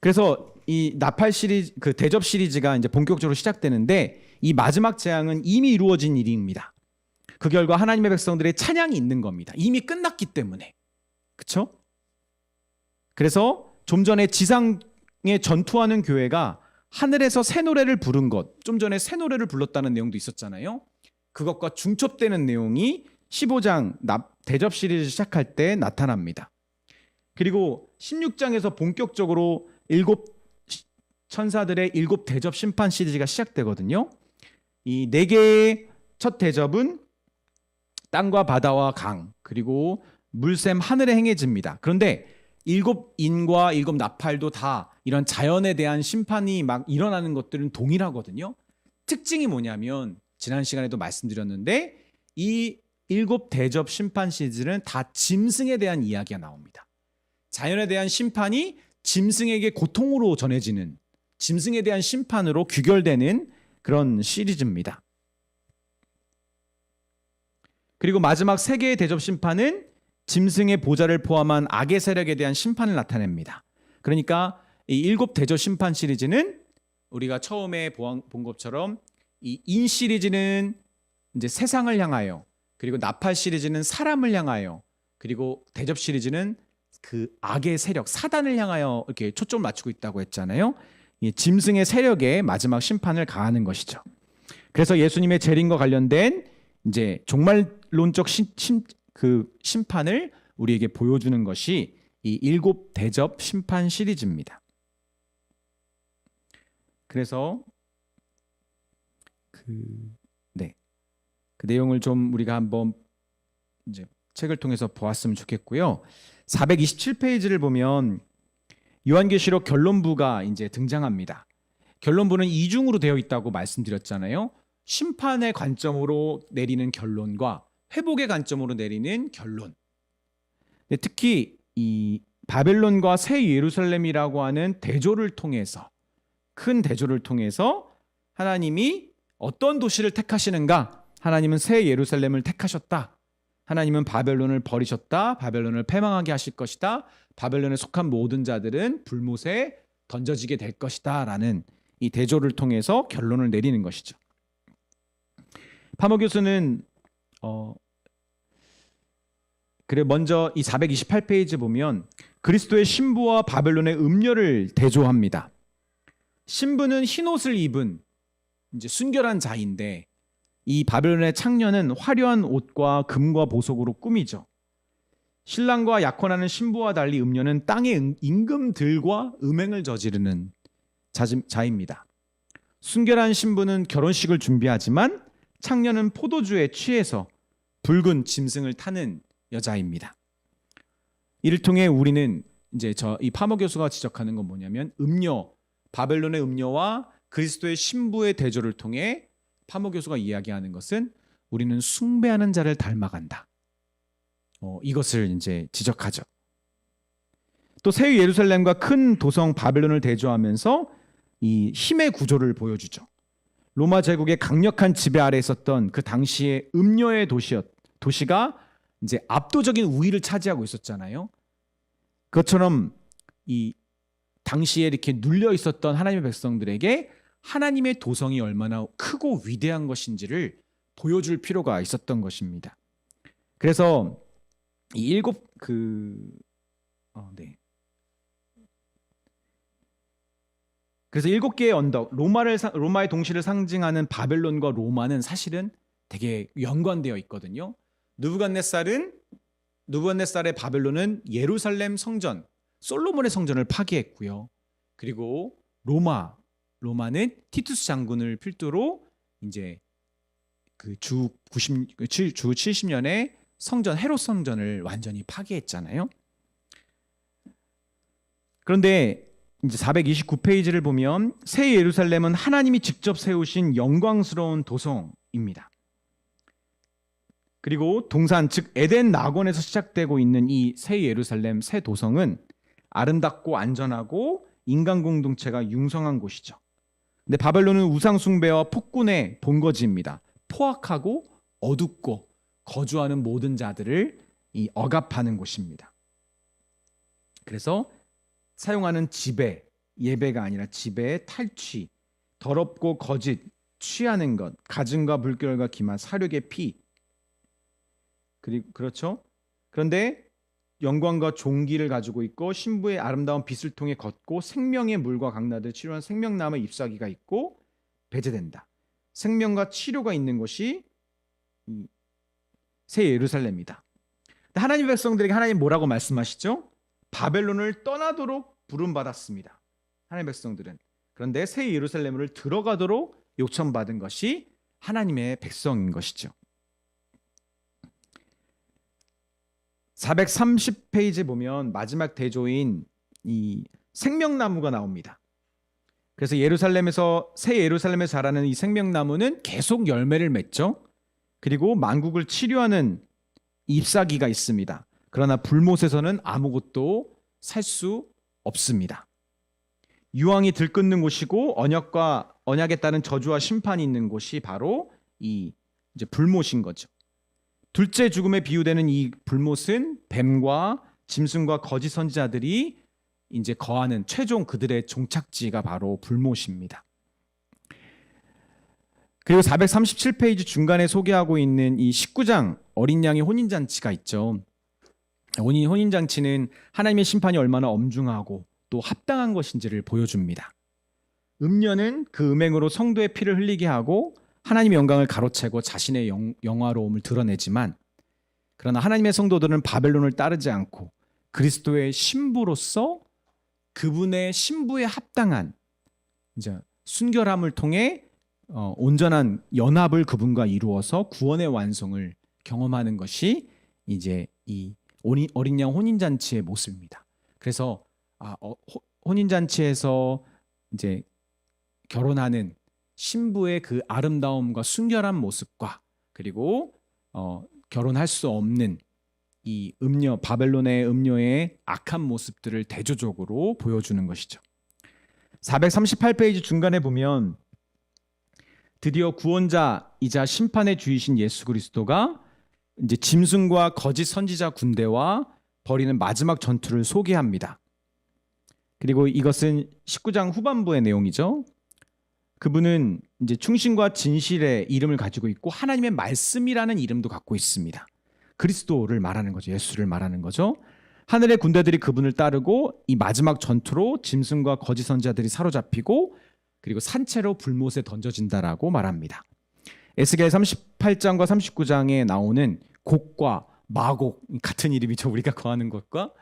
그래서 이 나팔 시리즈, 그 대접 시리즈가 이제 본격적으로 시작되는데, 이 마지막 재앙은 이미 이루어진 일입니다. 그 결과 하나님의 백성들의 찬양이 있는 겁니다. 이미 끝났기 때문에. 그렇죠? 그래서 좀 전에 지상에 전투하는 교회가 하늘에서 새 노래를 부른 것, 좀 전에 새 노래를 불렀다는 내용도 있었잖아요. 그것과 중첩되는 내용이 15장 대접 시리즈 시작할 때 나타납니다. 그리고 16장에서 본격적으로 7 천사들의 7 대접 심판 시리즈가 시작되거든요. 이 4개의 첫 대접은 땅과 바다와 강, 그리고 물샘 하늘에 행해집니다. 그런데 7인과 7 나팔도 다 이런 자연에 대한 심판이 막 일어나는 것들은 동일하거든요. 특징이 뭐냐면, 지난 시간에도 말씀드렸는데, 이 7 대접 심판 시리즈는 다 짐승에 대한 이야기가 나옵니다. 자연에 대한 심판이 짐승에게 고통으로 전해지는, 짐승에 대한 심판으로 귀결되는 그런 시리즈입니다. 그리고 마지막 3개의 대접 심판은 짐승의 보좌를 포함한 악의 세력에 대한 심판을 나타냅니다. 그러니까 이 7 대접 심판 시리즈는 우리가 처음에 본 것처럼 이 인 시리즈는 이제 세상을 향하여, 그리고 나팔 시리즈는 사람을 향하여, 그리고 대접 시리즈는 그 악의 세력, 사단을 향하여 이렇게 초점을 맞추고 있다고 했잖아요. 이 짐승의 세력에 마지막 심판을 가하는 것이죠. 그래서 예수님의 재림과 관련된 이제 종말론적 그 심판을 우리에게 보여주는 것이 이 7 대접 심판 시리즈입니다. 그래서 그 내용을 좀 우리가 한번 이제 책을 통해서 보았으면 좋겠고요. 427페이지를 보면 요한계시록 결론부가 이제 등장합니다. 결론부는 이중으로 되어 있다고 말씀드렸잖아요. 심판의 관점으로 내리는 결론과 회복의 관점으로 내리는 결론. 특히 이 바벨론과 새 예루살렘이라고 하는 대조를 통해서, 큰 대조를 통해서 하나님이 어떤 도시를 택하시는가? 하나님은 새 예루살렘을 택하셨다. 하나님은 바벨론을 버리셨다. 바벨론을 패망하게 하실 것이다. 바벨론에 속한 모든 자들은 불못에 던져지게 될 것이다 라는 이 대조를 통해서 결론을 내리는 것이죠. 파머 교수는 그래 먼저 이 428페이지 보면 그리스도의 신부와 바벨론의 음녀를 대조합니다. 신부는 흰옷을 입은 이제 순결한 자인데, 이 바벨론의 창녀는 화려한 옷과 금과 보석으로 꾸미죠. 신랑과 약혼하는 신부와 달리 음녀는 땅의 임금들과 음행을 저지르는 자입니다. 순결한 신부는 결혼식을 준비하지만 창녀는 포도주에 취해서 붉은 짐승을 타는 여자입니다. 이를 통해 우리는 이제 이 파머 교수가 지적하는 건 뭐냐면 바벨론의 음녀와 그리스도의 신부의 대조를 통해 파머 교수가 이야기하는 것은 우리는 숭배하는 자를 닮아간다. 이것을 이제 지적하죠. 또 새 예루살렘과 큰 도성 바벨론을 대조하면서 이 힘의 구조를 보여주죠. 로마 제국의 강력한 지배 아래 있었던 그 당시의 음녀의 도시가 이제 압도적인 우위를 차지하고 있었잖아요. 그것처럼 이 당시에 이렇게 눌려 있었던 하나님의 백성들에게 하나님의 도성이 얼마나 크고 위대한 것인지를 보여줄 필요가 있었던 것입니다. 그래서 이 그래서 7개의 언덕, 로마의 동시를 상징하는 바벨론과 로마는 사실은 되게 연관되어 있거든요. 느부갓네살의 바벨론은 예루살렘 성전, 솔로몬의 성전을 파괴했고요. 그리고 로마는 티투스 장군을 필두로 이제 그 주 70년에 성전 헤롯 성전을 완전히 파괴했잖아요. 그런데 이제 429페이지를 보면 새 예루살렘은 하나님이 직접 세우신 영광스러운 도성입니다. 그리고 동산 즉 에덴 낙원에서 시작되고 있는 이 새 예루살렘 새 도성은 아름답고 안전하고 인간 공동체가 융성한 곳이죠. 근데 바벨론은 우상 숭배와 폭군의 본거지입니다. 포악하고 어둡고 거주하는 모든 자들을 억압하는 곳입니다. 그래서 사용하는 예배가 아니라 지배, 탈취, 더럽고 거짓, 취하는 것, 가증과 불결과 기만, 사륙의 피. 그렇죠? 그런데 영광과 종기를 가지고 있고 신부의 아름다운 빛을 통해 걷고 생명의 물과 강나들 치료한 생명나무 잎사귀가 있고 배제된다. 생명과 치료가 있는 곳이 새 예루살렘이다. 하나님의 백성들에게 하나님 뭐라고 말씀하시죠? 바벨론을 떠나도록 부름받았습니다. 하나님의 백성들은. 그런데 새 예루살렘을 들어가도록 요청받은 것이 하나님의 백성인 것이죠. 430페이지 보면 마지막 대조인 이 생명나무가 나옵니다. 그래서 새 예루살렘에 자라는 이 생명나무는 계속 열매를 맺죠. 그리고 만국을 치료하는 잎사귀가 있습니다. 그러나 불못에서는 아무것도 살 수 없습니다. 유황이 들끓는 곳이고 언약에 따른 저주와 심판이 있는 곳이 바로 이제 불못인 거죠. 둘째 죽음에 비유되는 이 불못은 뱀과 짐승과 거짓 선지자들이 이제 거하는 최종 그들의 종착지가 바로 불못입니다. 그리고 437페이지 중간에 소개하고 있는 이 19장 어린 양의 혼인잔치가 있죠. 혼인잔치는 하나님의 심판이 얼마나 엄중하고 또 합당한 것인지를 보여줍니다. 음녀는 그 음행으로 성도의 피를 흘리게 하고 하나님의 영광을 가로채고 자신의 영화로움을 드러내지만, 그러나 하나님의 성도들은 바벨론을 따르지 않고 그리스도의 신부로서 그분의 신부에 합당한 이제 순결함을 통해 온전한 연합을 그분과 이루어서 구원의 완성을 경험하는 것이 이제 이 어린 양 혼인 잔치의 모습입니다. 그래서 혼인 잔치에서 이제 결혼하는 신부의 그 아름다움과 순결한 모습과 그리고 결혼할 수 없는 이 바벨론의 음녀의 악한 모습들을 대조적으로 보여주는 것이죠. 438페이지 중간에 보면 드디어 구원자이자 심판의 주이신 예수 그리스도가 이제 짐승과 거짓 선지자 군대와 벌이는 마지막 전투를 소개합니다. 그리고 이것은 19장 후반부의 내용이죠. 그분은 이제 충신과 진실의 이름을 가지고 있고 하나님의 말씀이라는 이름도 갖고 있습니다. 그리스도를 말하는 거죠. 예수를 말하는 거죠. 하늘의 군대들이 그분을 따르고 이 마지막 전투로 짐승과 거짓 선지자들이 사로잡히고 그리고 산채로 불못에 던져진다라고 말합니다. 에스겔 38장과 39장에 나오는 곡과 마곡, 같은 이름이죠. 우리가 거하는 것과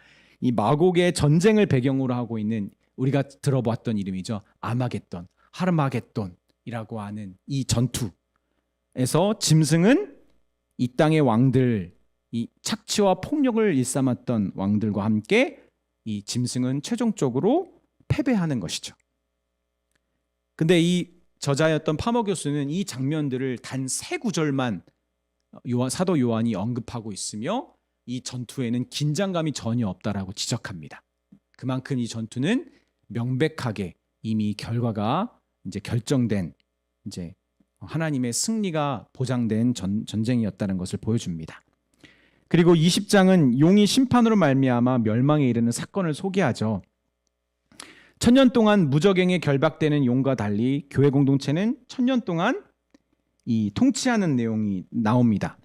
이 마곡의 전쟁을 배경으로 하고 있는 우리가 들어봤던 이름이죠. 아마겟돈, 하르마겟돈이라고 하는 이 전투에서 짐승은 이 땅의 왕들, 이 착취와 폭력을 일삼았던 왕들과 함께 이 짐승은 최종적으로 패배하는 것이죠. 근데 이 저자였던 파머 교수는 이 장면들을 단 3구절만 사도 요한이 언급하고 있으며 이 전투에는 긴장감이 전혀 없다라고 지적합니다. 그만큼 이 전투는 명백하게 이미 결과가 이제 결정된 이제 하나님의 승리가 보장된 전쟁이었다는 것을 보여줍니다. 그리고 20장은 용이 심판으로 말미암아 멸망에 이르는 사건을 소개하죠. 1000년 동안 무적행에 결박되는 용과 달리 교회 공동체는 1000년 동안 이 통치하는 내용이 나옵니다.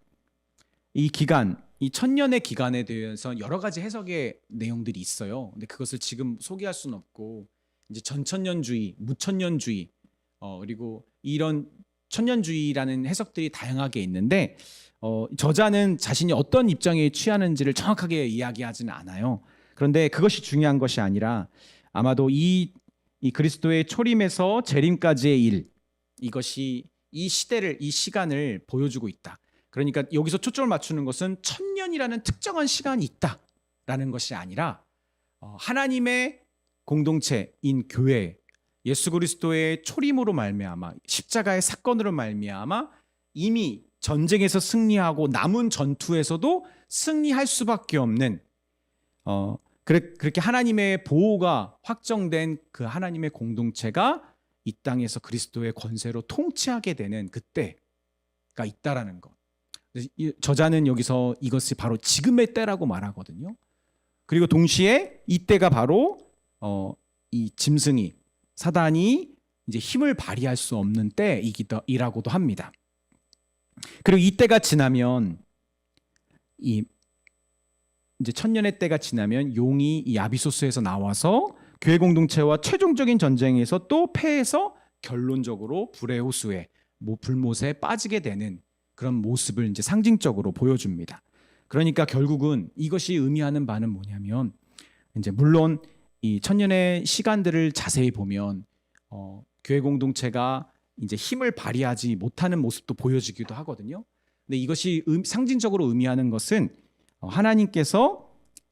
이 기간, 이 1000년의 기간에 대해서 여러 가지 해석의 내용들이 있어요. 근데 그것을 지금 소개할 수는 없고 이제 전천년주의, 무천년주의, 그리고 이런 천년주의라는 해석들이 다양하게 있는데 저자는 자신이 어떤 입장에 취하는지를 정확하게 이야기하지는 않아요. 그런데 그것이 중요한 것이 아니라 아마도 이 그리스도의 초림에서 재림까지의 일, 이것이 이 시대를, 이 시간을 보여주고 있다. 그러니까 여기서 초점을 맞추는 것은 1000년이라는 특정한 시간이 있다라는 것이 아니라 하나님의 공동체인 교회, 예수 그리스도의 초림으로 말미암아 십자가의 사건으로 말미암아 이미 전쟁에서 승리하고 남은 전투에서도 승리할 수밖에 없는 그렇게 하나님의 보호가 확정된 그 하나님의 공동체가 이 땅에서 그리스도의 권세로 통치하게 되는 그때가 있다라는 것. 저자는 여기서 이것이 바로 지금의 때라고 말하거든요. 그리고 동시에 이때가 바로 이 짐승이 사단이 이제 힘을 발휘할 수 없는 때이라고도 합니다. 그리고 이때가 지나면 이제 1000년의 때가 지나면 용이 이 아비소스에서 나와서 교회 공동체와 최종적인 전쟁에서 또 패해서 결론적으로 불의 호수에 불못에 빠지게 되는 그런 모습을 이제 상징적으로 보여줍니다. 그러니까 결국은 이것이 의미하는 바는 뭐냐면 이제 물론 이 1000년의 시간들을 자세히 보면 교회 공동체가 이제 힘을 발휘하지 못하는 모습도 보여지기도 하거든요. 근데 이것이 상징적으로 의미하는 것은 하나님께서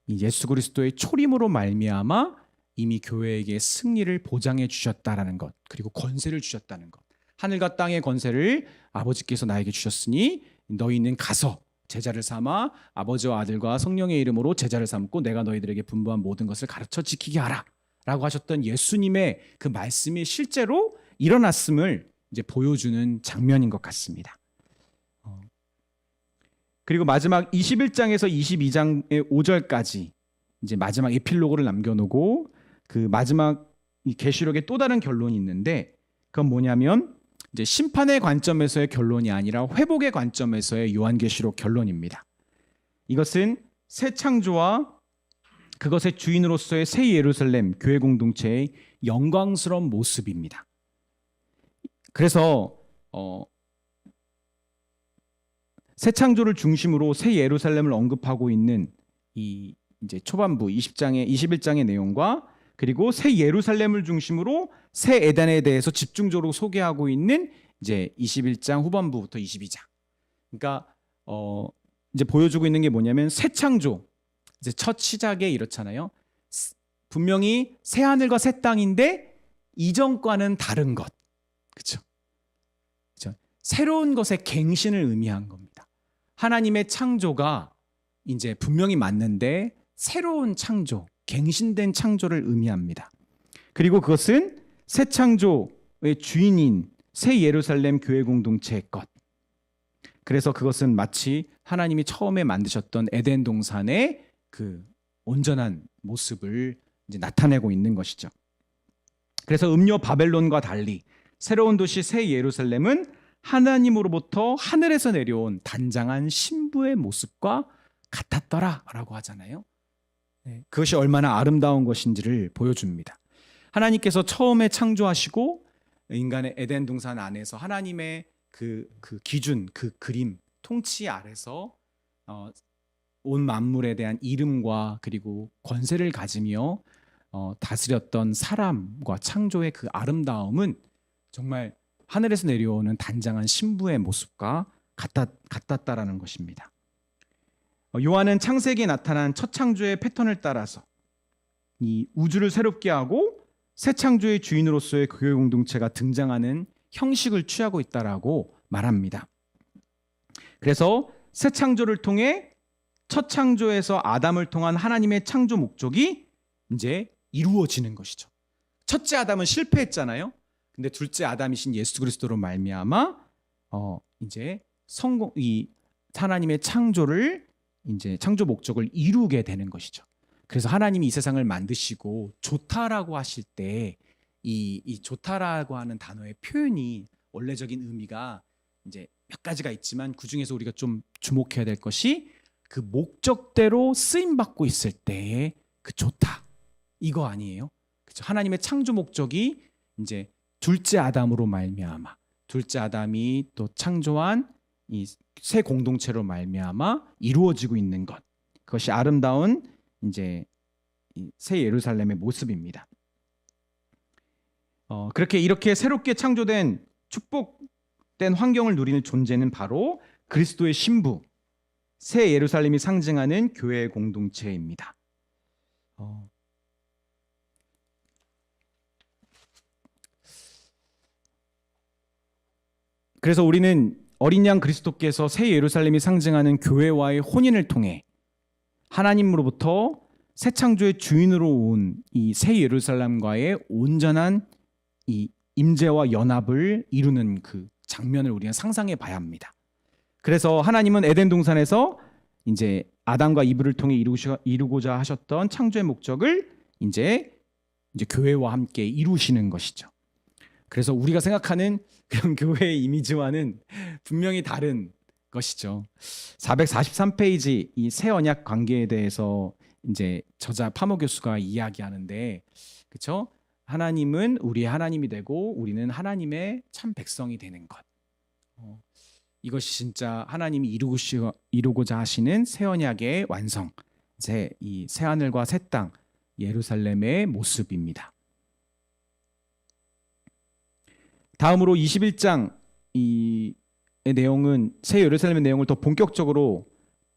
예수 그리스도의 초림으로 말미암아 이미 교회에게 승리를 보장해 주셨다라는 것, 그리고 권세를 주셨다는 것. 하늘과 땅의 권세를 아버지께서 나에게 주셨으니 너희는 가서 제자를 삼아 아버지와 아들과 성령의 이름으로 제자를 삼고 내가 너희들에게 분부한 모든 것을 가르쳐 지키게 하라 라고 하셨던 예수님의 그 말씀이 실제로 일어났음을 이제 보여주는 장면인 것 같습니다. 그리고 마지막 21장에서 22장의 5절까지 이제 마지막 에필로그를 남겨놓고 그 마지막 이 계시록의 또 다른 결론이 있는데 그건 뭐냐면 이제 심판의 관점에서의 결론이 아니라 회복의 관점에서의 요한계시록 결론입니다. 이것은 새 창조와 그것의 주인으로서의 새 예루살렘 교회 공동체의 영광스러운 모습입니다. 그래서 새 창조를 중심으로 새 예루살렘을 언급하고 있는 이 이제 초반부 21장의 내용과 그리고 새 예루살렘을 중심으로 새 에덴에 대해서 집중적으로 소개하고 있는 이제 21장 후반부부터 22장. 그러니까 이제 보여주고 있는 게 뭐냐면 새 창조. 이제 첫 시작에 이렇잖아요. 분명히 새 하늘과 새 땅인데 이전과는 다른 것. 그렇죠? 그렇죠? 새로운 것의 갱신을 의미한 겁니다. 하나님의 창조가 이제 분명히 맞는데 새로운 창조, 갱신된 창조를 의미합니다. 그리고 그것은 새 창조의 주인인 새 예루살렘 교회 공동체의 것. 그래서 그것은 마치 하나님이 처음에 만드셨던 에덴 동산의 그 온전한 모습을 이제 나타내고 있는 것이죠. 그래서 음녀 바벨론과 달리 새로운 도시 새 예루살렘은 하나님으로부터 하늘에서 내려온 단장한 신부의 모습과 같았더라라고 하잖아요. 그것이 얼마나 아름다운 것인지를 보여줍니다. 하나님께서 처음에 창조하시고 인간의 에덴 동산 안에서 하나님의 그 기준, 그 그림, 통치 아래서 온 만물에 대한 이름과 그리고 권세를 가지며 다스렸던 사람과 창조의 그 아름다움은 정말 하늘에서 내려오는 단장한 신부의 모습과 같았다라는 것입니다. 요한은 창세기에 나타난 첫 창조의 패턴을 따라서 이 우주를 새롭게 하고 새 창조의 주인으로서의 교회 공동체가 등장하는 형식을 취하고 있다라고 말합니다. 그래서 새 창조를 통해 첫 창조에서 아담을 통한 하나님의 창조 목적이 이제 이루어지는 것이죠. 첫째 아담은 실패했잖아요. 근데 둘째 아담이신 예수 그리스도로 말미암아 이제 이 하나님의 창조를 이제 창조 목적을 이루게 되는 것이죠. 그래서 하나님이 이 세상을 만드시고 좋다라고 하실 때 이 좋다라고 하는 단어의 표현이 원래적인 의미가 이제 몇 가지가 있지만 그 중에서 우리가 좀 주목해야 될 것이 그 목적대로 쓰임 받고 있을 때의 그 좋다 이거 아니에요? 그렇죠? 하나님의 창조 목적이 이제 둘째 아담으로 말미암아 둘째 아담이 또 창조한 이 새 공동체로 말미암아 이루어지고 있는 것 그것이 아름다운 이제 새 예루살렘의 모습입니다. 그렇게 이렇게 새롭게 창조된 축복된 환경을 누리는 존재는 바로 그리스도의 신부 새 예루살렘이 상징하는 교회의 공동체입니다. 그래서 우리는 어린 양 그리스도께서 새 예루살렘이 상징하는 교회와의 혼인을 통해 하나님으로부터 새 창조의 주인으로 온 이 새 예루살렘과의 온전한 이 임재와 연합을 이루는 그 장면을 우리는 상상해 봐야 합니다. 그래서 하나님은 에덴 동산에서 이제 아담과 이브를 통해 이루고자 하셨던 창조의 목적을 이제 교회와 함께 이루시는 것이죠. 그래서 우리가 생각하는 그런 교회의 이미지와는 분명히 다른 것이죠. 443페이지 이 새 언약 관계에 대해서 이제 저자 파모 교수가 이야기하는데, 그렇죠? 하나님은 우리의 하나님이 되고 우리는 하나님의 참 백성이 되는 것. 이것이 진짜 하나님이 이루고자 하시는 새 언약의 완성, 이 새 하늘과 새 땅, 예루살렘의 모습입니다. 다음으로 21장 의 내용은 새 예루살렘의 내용을 더 본격적으로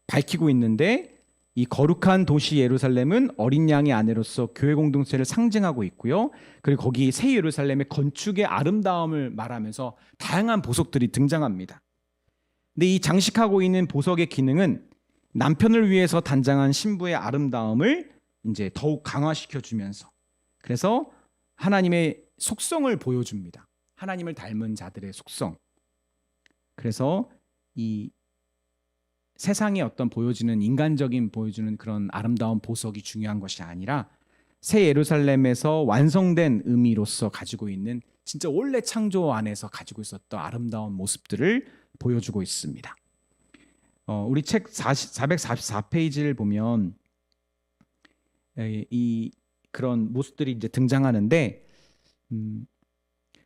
밝히고 있는데, 이 거룩한 도시 예루살렘은 어린 양의 아내로서 교회 공동체를 상징하고 있고요. 그리고 거기 새 예루살렘의 건축의 아름다움을 말하면서 다양한 보석들이 등장합니다. 근데 이 장식하고 있는 보석의 기능은 남편을 위해서 단장한 신부의 아름다움을 이제 더욱 강화시켜 주면서, 그래서 하나님의 속성을 보여줍니다. 하나님을 닮은 자들의 속성. 그래서 이 세상에 어떤 인간적인 보여주는 그런 아름다운 보석이 중요한 것이 아니라 새 예루살렘에서 완성된 의미로서 가지고 있는 진짜 원래 창조 안에서 가지고 있었던 아름다운 모습들을 보여주고 있습니다. 우리 책 444페이지를 보면 이 그런 모습들이 이제 등장하는데,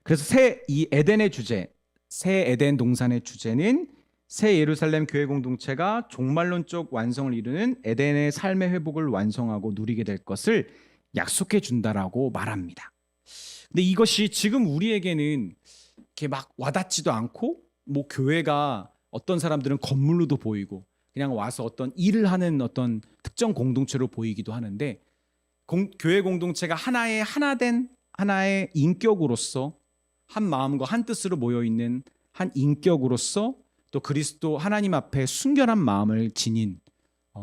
그래서 이 에덴의 주제, 새 에덴 동산의 주제는 새 예루살렘 교회 공동체가 종말론적 완성을 이루는 에덴의 삶의 회복을 완성하고 누리게 될 것을 약속해 준다라고 말합니다. 근데 이것이 지금 우리에게는 이렇게 막 와닿지도 않고, 뭐 교회가 어떤 사람들은 건물로도 보이고 그냥 와서 어떤 일을 하는 어떤 특정 공동체로 보이기도 하는데, 교회 공동체가 하나의 인격으로서, 한 마음과 한 뜻으로 모여 있는 한 인격으로서, 또 그리스도 하나님 앞에 순결한 마음을 지닌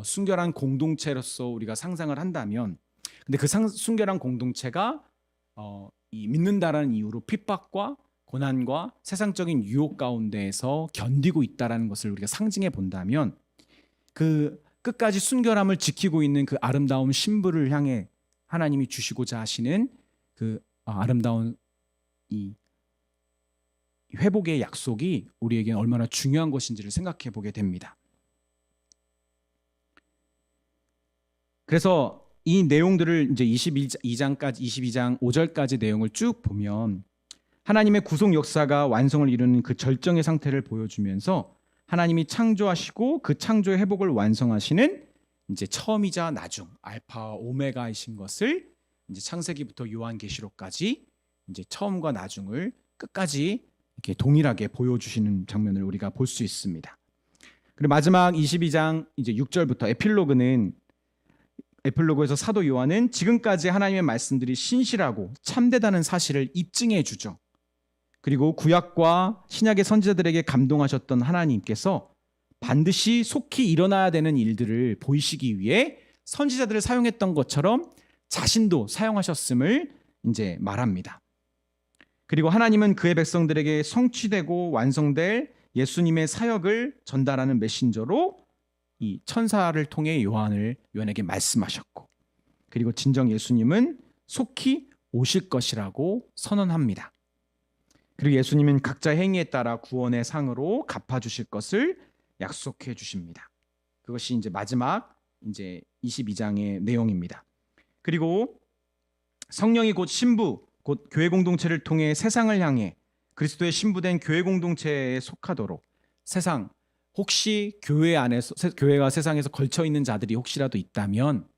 순결한 공동체로서 우리가 상상을 한다면, 근데 그 순결한 공동체가 이 믿는다라는 이유로 핍박과 고난과 세상적인 유혹 가운데에서 견디고 있다라는 것을 우리가 상징해 본다면, 그 끝까지 순결함을 지키고 있는 그 아름다운 신부를 향해 하나님이 주시고자 하시는 그 아름다운 이 회복의 약속이 우리에게 얼마나 중요한 것인지를 생각해 보게 됩니다. 그래서 이 내용들을 이제 22장 5절까지 내용을 쭉 보면, 하나님의 구속 역사가 완성을 이루는 그 절정의 상태를 보여주면서 하나님이 창조하시고 그 창조의 회복을 완성하시는 이제 처음이자 나중, 알파와 오메가이신 것을 이제 창세기부터 요한계시록까지 이제 처음과 나중을 끝까지 이렇게 동일하게 보여주시는 장면을 우리가 볼 수 있습니다. 그리고 마지막 22장 이제 6절부터 에필로그에서 사도 요한은 지금까지 하나님의 말씀들이 신실하고 참되다는 사실을 입증해 주죠. 그리고 구약과 신약의 선지자들에게 감동하셨던 하나님께서 반드시 속히 일어나야 되는 일들을 보이시기 위해 선지자들을 사용했던 것처럼 자신도 사용하셨음을 이제 말합니다. 그리고 하나님은 그의 백성들에게 성취되고 완성될 예수님의 사역을 전달하는 메신저로 이 천사를 통해 요한에게 말씀하셨고, 그리고 진정 예수님은 속히 오실 것이라고 선언합니다. 그리고 예수님은 각자 행위에 따라 구원의 상으로 갚아주실 것을 약속해 주십니다. 그것이 이제 마지막 이제 22장의 내용입니다. 그리고 성령이 곧 신부, 곧 교회 공동체를 통해 세상을 향해 그리스도의 신부된 교회 공동체에 속하도록, 세상, 혹시 교회가 세상에서 걸쳐 있는 자들이 혹시라도 있다면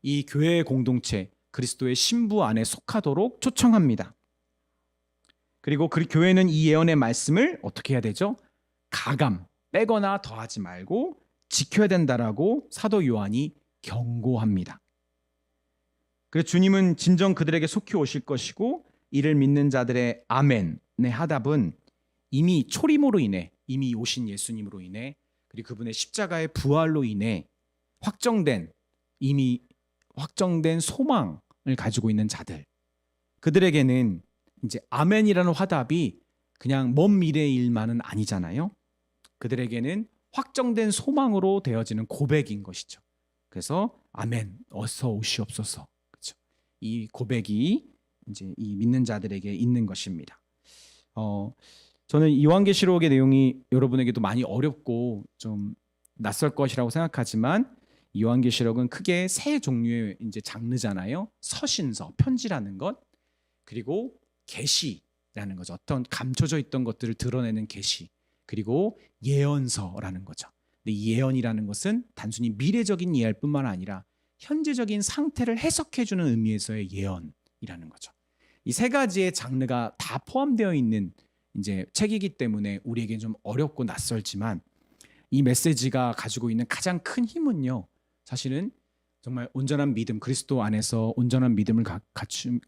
이 교회의 공동체, 그리스도의 신부 안에 속하도록 초청합니다. 그리고 그 교회는 이 예언의 말씀을 어떻게 해야 되죠? 가감, 빼거나 더하지 말고 지켜야 된다라고 사도 요한이 경고합니다. 그래서 주님은 진정 그들에게 속히 오실 것이고, 이를 믿는 자들의 아멘의 하답은 이미 초림으로 인해, 이미 오신 예수님으로 인해, 그리고 그분의 십자가의 부활로 인해 이미 확정된 소망을 가지고 있는 자들, 그들에게는 이제 아멘이라는 화답이 그냥 먼 미래의 일만은 아니잖아요. 그들에게는 확정된 소망으로 되어지는 고백인 것이죠. 그래서 아멘, 어서 오시옵소서. 그렇죠? 이 고백이 이제 이 믿는 자들에게 있는 것입니다. 저는 요한계시록의 내용이 여러분에게도 많이 어렵고 좀 낯설 것이라고 생각하지만, 요한계시록은 크게 세 종류의 이제 장르잖아요. 서신서, 편지라는 것, 그리고 계시라는 거죠. 어떤 감춰져 있던 것들을 드러내는 계시, 그리고 예언서라는 거죠. 근데 이 예언이라는 것은 단순히 미래적인 이해할 뿐만 아니라 현재적인 상태를 해석해주는 의미에서의 예언이라는 거죠. 이 세 가지의 장르가 다 포함되어 있는 이제 책이기 때문에 우리에게 좀 어렵고 낯설지만, 이 메시지가 가지고 있는 가장 큰 힘은요, 사실은 정말 온전한 믿음, 그리스도 안에서 온전한 믿음을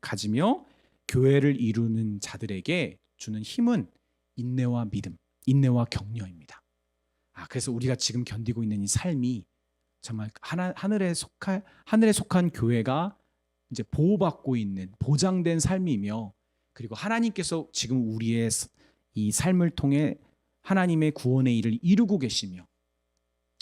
가지며 교회를 이루는 자들에게 주는 힘은 인내와 믿음, 인내와 격려입니다. 그래서 우리가 지금 견디고 있는 이 삶이 정말 하늘에 속한 교회가 이제 보호받고 있는 보장된 삶이며, 그리고 하나님께서 지금 우리의 이 삶을 통해 하나님의 구원의 일을 이루고 계시며,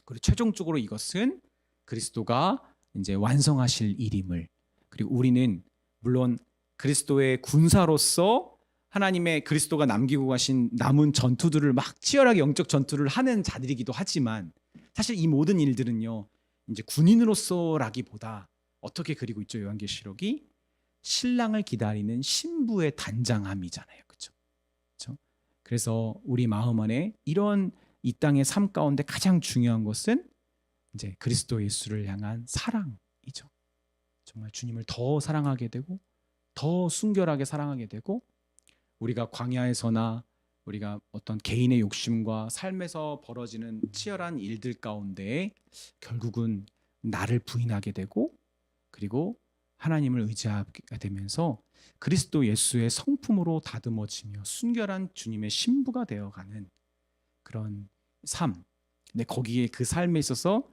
그리고 최종적으로 이것은 그리스도가 이제 완성하실 일임을, 그리고 우리는 물론 그리스도의 군사로서 하나님의 그리스도가 남기고 가신 남은 전투들을 막 치열하게 영적 전투를 하는 자들이기도 하지만, 사실 이 모든 일들은요, 이제 군인으로서라기보다 어떻게 그리고 있죠? 요한계시록이 신랑을 기다리는 신부의 단장함이잖아요. 그렇죠? 그래서 우리 마음 안에 이런 이 땅의 삶 가운데 가장 중요한 것은 이제 그리스도 예수를 향한 사랑이죠. 정말 주님을 더 사랑하게 되고, 더 순결하게 사랑하게 되고, 우리가 광야에서나 우리가 어떤 개인의 욕심과 삶에서 벌어지는 치열한 일들 가운데 결국은 나를 부인하게 되고 그리고 하나님을 의지하게 되면서 그리스도 예수의 성품으로 다듬어지며 순결한 주님의 신부가 되어가는 그런 삶. 근데 거기에 그 삶에 있어서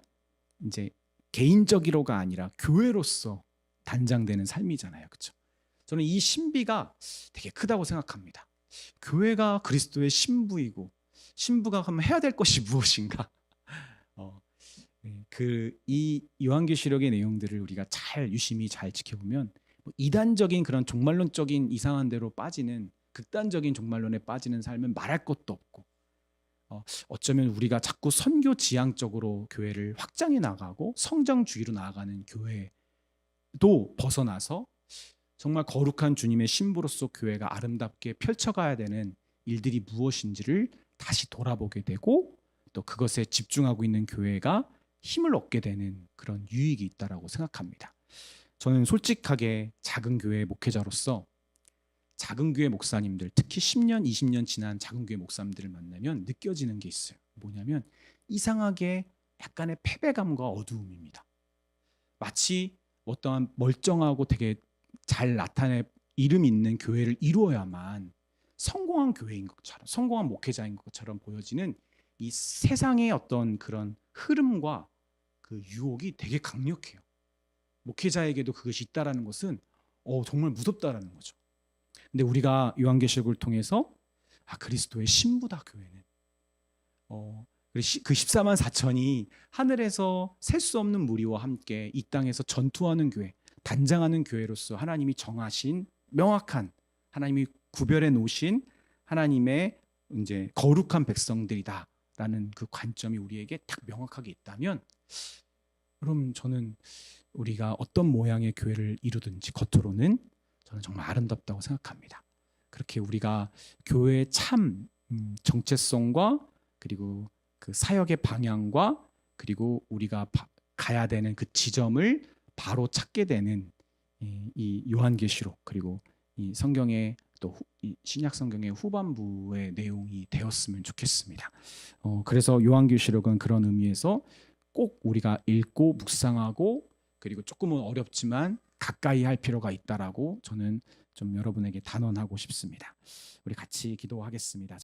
이제 개인적으로가 아니라 교회로서 단장되는 삶이잖아요. 그렇죠? 저는 이 신비가 되게 크다고 생각합니다. 교회가 그리스도의 신부이고 신부가 하면 해야 될 것이 무엇인가? 이 요한계시록의 내용들을 우리가 유심히 잘 지켜보면 이단적인 그런 종말론적인 이상한 대로 빠지는 극단적인 종말론에 빠지는 삶은 말할 것도 없고 어쩌면 우리가 자꾸 선교 지향적으로 교회를 확장해 나가고 성장주의로 나아가는 교회도 벗어나서 정말 거룩한 주님의 신부로서 교회가 아름답게 펼쳐가야 되는 일들이 무엇인지를 다시 돌아보게 되고 또 그것에 집중하고 있는 교회가 힘을 얻게 되는 그런 유익이 있다라고 생각합니다. 저는 솔직하게 작은 교회 목회자로서 작은 교회 목사님들, 특히 10년, 20년 지난 작은 교회 목사님들을 만나면 느껴지는 게 있어요. 뭐냐면 이상하게 약간의 패배감과 어두움입니다. 마치 어떠한 멀쩡하고 되게 잘 나타내 이름 있는 교회를 이루어야만 성공한 교회인 것처럼, 성공한 목회자인 것처럼 보여지는 이 세상의 어떤 그런 흐름과 그 유혹이 되게 강력해요. 목회자에게도 그것이 있다라는 것은 정말 무섭다라는 거죠. 근데 우리가 요한계시록을 통해서 그리스도의 신부다 교회는. 그 14만 4천이 하늘에서 셀 수 없는 무리와 함께 이 땅에서 전투하는 교회, 단장하는 교회로서 하나님이 정하신 명확한 하나님이 구별해 놓으신 하나님의 이제 거룩한 백성들이다라는 그 관점이 우리에게 딱 명확하게 있다면 그럼 저는 우리가 어떤 모양의 교회를 이루든지 겉으로는 저는 정말 아름답다고 생각합니다. 그렇게 우리가 교회의 참 정체성과 그리고 그 사역의 방향과 그리고 우리가 가야 되는 그 지점을 바로 찾게 되는 이 요한계시록 그리고 이 성경의 또 이 신약 성경의 후반부의 내용이 되었으면 좋겠습니다. 그래서 요한계시록은 그런 의미에서 꼭 우리가 읽고 묵상하고 그리고 조금은 어렵지만 가까이 할 필요가 있다라고 저는 좀 여러분에게 단언하고 싶습니다. 우리 같이 기도하겠습니다.